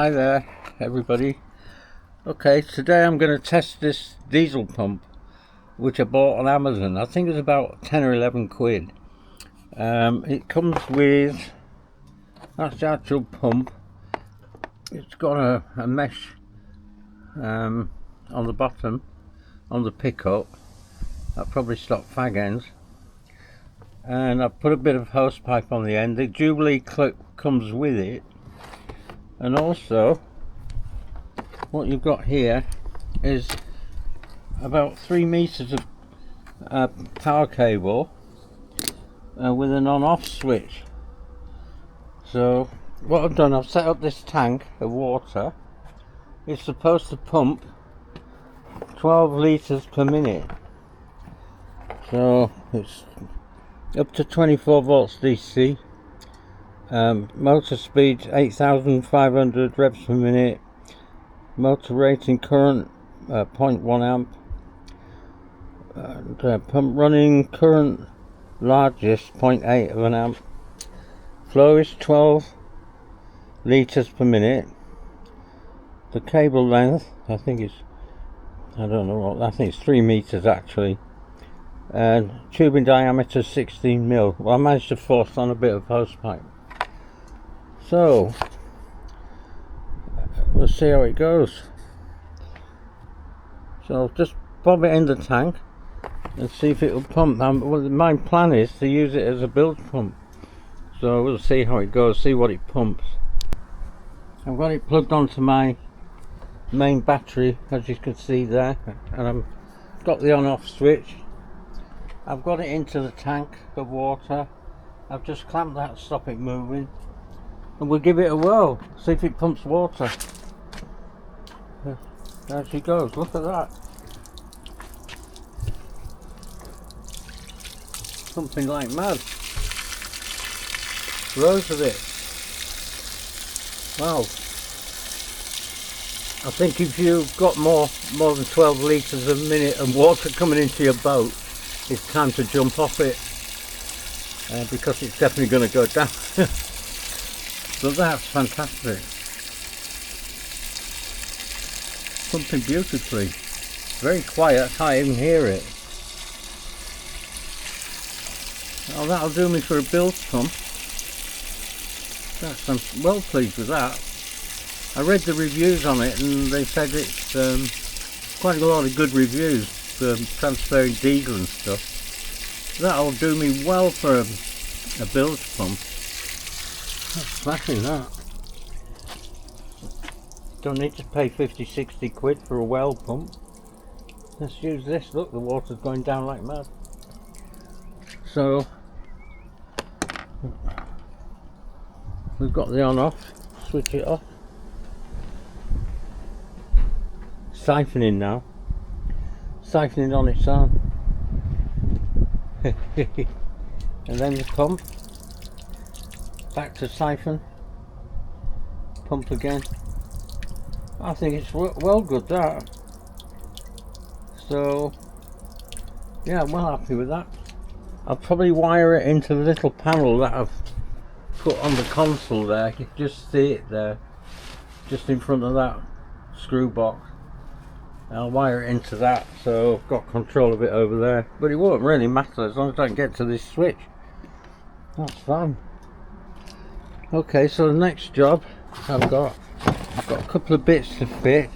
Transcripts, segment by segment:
Hi there everybody. Okay, today I'm going to test this diesel pump which I bought on Amazon. I think it was about 10 or 11 quid. It comes with, that's the actual pump. It's got a mesh on the bottom on the pickup. That probably stopped fag ends. And I've put a bit of hose pipe on the end. The Jubilee clip comes with it. And also what you've got here is about 3 meters of power cable with an on-off switch. So what I've done, I've set up this tank of water. It's supposed to pump 12 litres per minute, so it's up to 24 volts DC. Motor speed 8,500 revs per minute. Motor rating current 0.1 amp. And pump running current largest 0.8 of an amp. Flow is 12 litres per minute. The cable length, I think it's, I don't know what, I think it's 3 meters actually. And tubing diameter 16 mil. Well, I managed to force on a bit of hose pipe. So let's see how it goes. So I'll just bob it in the tank and see if it will pump. Well, my plan is to use it as a bilge pump, so we'll see how it goes, see what it pumps. I've got it plugged onto my main battery, as you can see there, and I've got the on-off switch. I've got it into the tank of water. I've just clamped that to stop it moving, and we'll give it a whirl, see if it pumps water. There she goes, look at that. Something like mad. Rows of it. Wow. I think if you've got more than 12 litres a minute of water coming into your boat, it's time to jump off it, because it's definitely going to go down. So that's fantastic. Pumping beautifully. Very quiet, I can't even hear it. Oh, that'll do me for a bilge pump. I'm well pleased with that. I read the reviews on it and they said it's quite a lot of good reviews for transferring diesel and stuff. That'll do me well for a bilge pump. That's smashing, that. Don't need to pay 50-60 quid for a well pump. Let's use this. Look, the water's going down like mad. So we've got the on-off. Switch it off. Siphoning now. Siphoning on its own. And then the pump. Back to siphon. Pump again. I think it's well good, that. So yeah, I'm well happy with that. I'll probably wire it into the little panel that I've put on the console there. You can just see it there, just in front of that screw box. I'll wire it into that, so I've got control of it over there. But it won't really matter as long as I can get to this switch. That's fine. Okay, so the next job I've got a couple of bits to fit.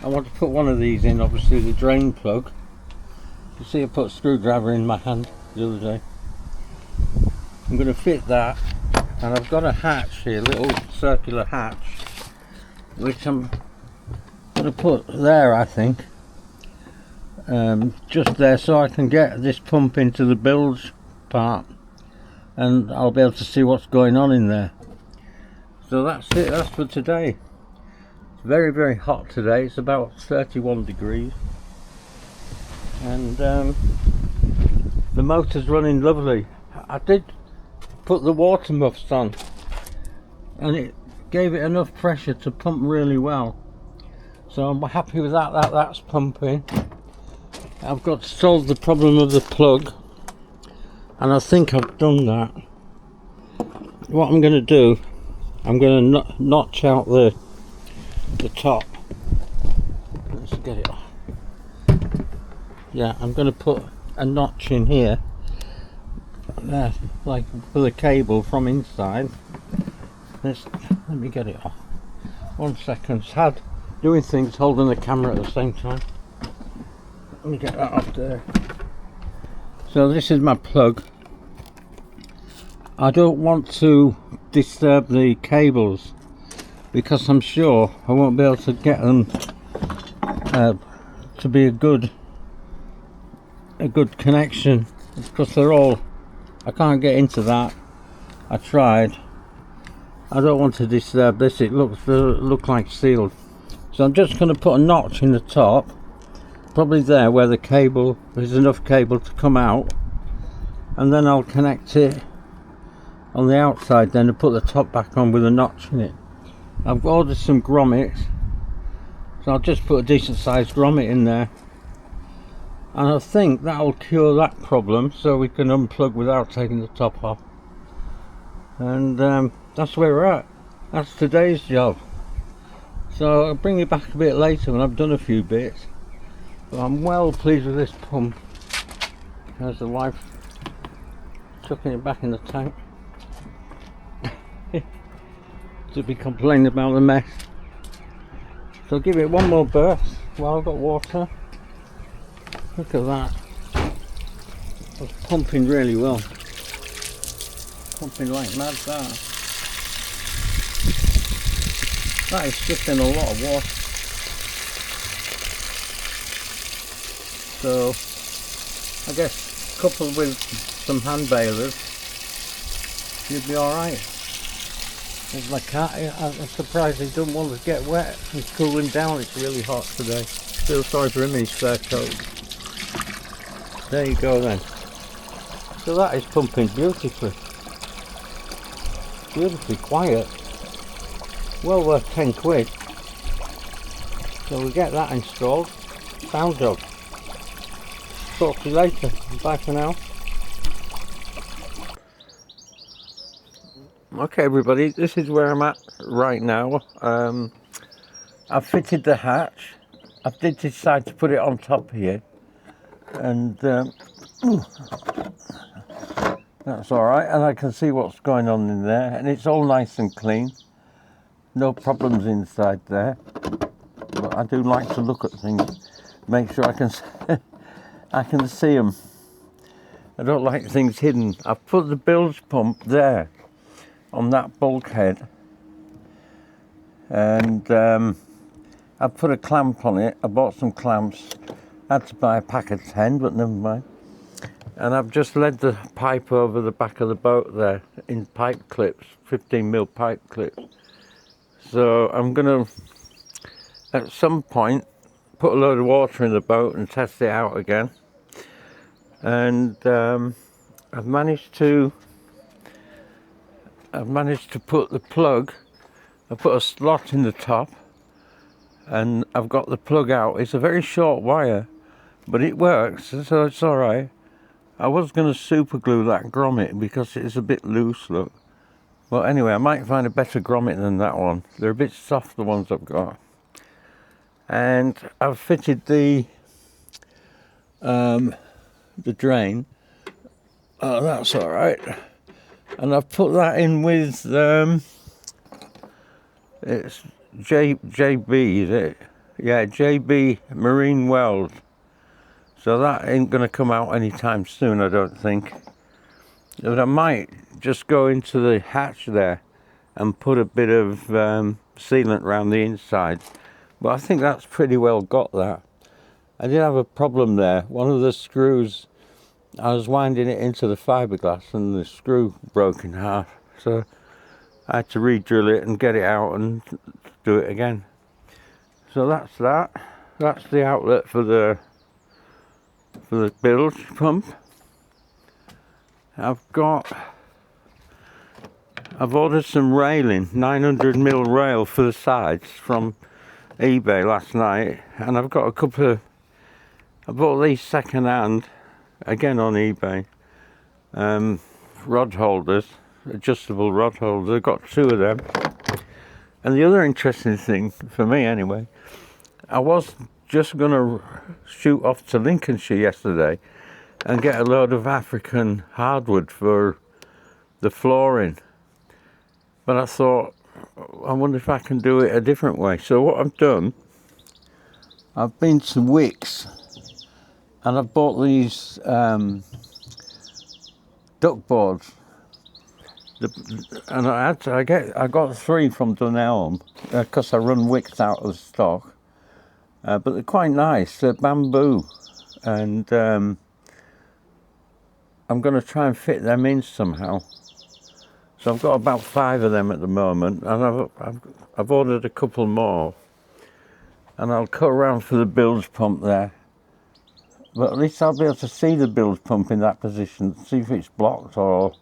I want to put one of these in, obviously the drain plug. You see I put a screwdriver in my hand the other day. I'm going to fit that, and I've got a hatch here, a little circular hatch, which I'm going to put there, I think. Just there, so I can get this pump into the bilge part and I'll be able to see what's going on in there. So that's it, that's for today. It's very, very hot today. It's about 31 degrees, and the motor's running lovely. I did put the water muffs on and it gave it enough pressure to pump really well, so I'm happy with that. That's pumping. I've got to solve the problem of the plug, and I think I've done that. What I'm going to do, I'm going to notch out the the top. Let's get it off. Yeah, I'm going to put a notch in here, there, like for the cable from inside. Let me get it off. 1 second. It's hard doing things holding the camera at the same time. Let me get that off there. So this is my plug. I don't want to disturb the cables because I'm sure I won't be able to get them to be a good connection, because they're all, I can't get into that. I tried. I don't want to disturb this. It look like sealed. So I'm just going to put a notch in the top, probably there where the cable, there's enough cable to come out, and then I'll connect it on the outside then and put the top back on with a notch in it. I've ordered some grommets, so I'll just put a decent sized grommet in there, and I think that'll cure that problem, so we can unplug without taking the top off. And that's where we're at. That's today's job. So I'll bring you back a bit later when I've done a few bits. But I'm well pleased with this pump. There's the wife chucking it back in the tank. To be complaining about the mess. So I'll give it one more burst while I've got water. Look at that. It's pumping really well. Pumping like mad, that. That is just in a lot of water. So I guess coupled with some hand bailers, you'll be alright. With my cat, I'm surprised he doesn't want to get wet. He's cooling down, it's really hot today. Feel sorry for him in his fur coat. There you go then. So that is pumping beautifully. Beautifully quiet. Well worth 10 quid. So we'll get that installed. Sound job. Talk to you later. Bye for now. Okay everybody, this is where I'm at right now. I've fitted the hatch. I did decide to put it on top here, and that's alright, and I can see what's going on in there, and it's all nice and clean. No problems inside there, but I do like to look at things, make sure I can I can see them. I don't like things hidden. I've put the bilge pump there on that bulkhead, and I've put a clamp on it. I bought some clamps. I had to buy a pack of 10, but never mind. And I've just led the pipe over the back of the boat there in pipe clips, 15mm pipe clips. So I'm gonna, at some point, put a load of water in the boat and test it out again. And I've managed to put the plug, I put a slot in the top, and I've got the plug out. It's a very short wire, but it works, so it's alright. I was going to super glue that grommet because it's a bit loose, look. Well anyway, I might find a better grommet than that one. They're a bit soft, the ones I've got. And I've fitted the drain. Oh, that's alright. And I've put that in with it's JB, is it? Yeah, JB Marine Weld. So that ain't gonna come out anytime soon, I don't think. But I might just go into the hatch there and put a bit of sealant around the inside. But I think that's pretty well got that. I did have a problem there. One of the screws, I was winding it into the fiberglass and the screw broke in half. So I had to re-drill it and get it out and do it again. So that's that. That's the outlet for the bilge pump. I've ordered some railing, 900mm rail for the sides from eBay last night, and I've got a couple of, I bought these second hand, again on eBay, rod holders, adjustable rod holders. I've got 2 of them, And the other interesting thing, for me anyway, I was just going to shoot off to Lincolnshire yesterday and get a load of African hardwood for the flooring. But I thought, I wonder if I can do it a different way. So what I've done, I've been to Wicks and I've bought these duck boards. And I got 3 from Dunelm because I run Wicks out of stock. But they're quite nice. They're bamboo, and I'm going to try and fit them in somehow. So I've got about 5 of them at the moment, and I've ordered a couple more. And I'll cut around for the bilge pump there. But at least I'll be able to see the bilge pump in that position, see if it's blocked or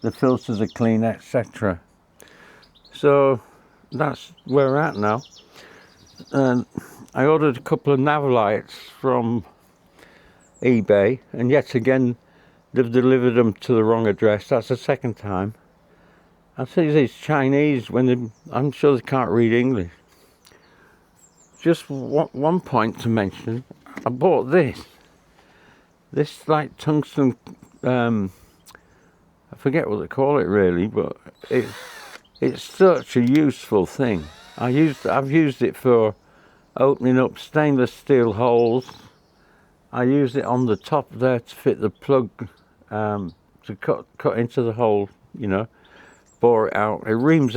the filters are clean, etc. So that's where we're at now. And I ordered a couple of nav lights from eBay, and yet again they've delivered them to the wrong address. That's the second time. I see these Chinese I'm sure they can't read English. Just one point to mention, I bought this like tungsten, I forget what they call it really, but it's such a useful thing. I've used it for opening up stainless steel holes. I used it on the top there to fit the plug, to cut into the hole, you know, bore it out. It reams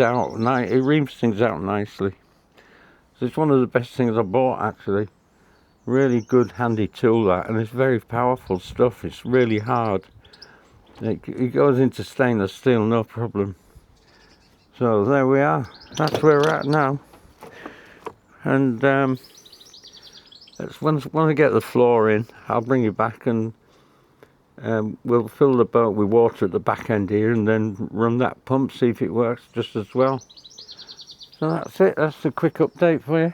things out nicely. So it's one of the best things I bought actually. Really good handy tool that, and it's very powerful stuff. It's really hard. It goes into stainless steel, no problem. So there we are. That's where we're at now. And once I get the floor in, I'll bring you back and we'll fill the boat with water at the back end here and then run that pump, see if it works just as well. So that's it. That's a quick update for you.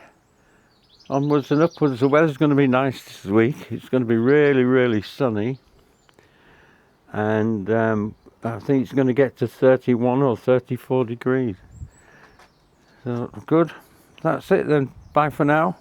Onwards and upwards. The weather's going to be nice this week. It's going to be really, really sunny. And I think it's going to get to 31 or 34 degrees. So good. That's it then. Bye for now.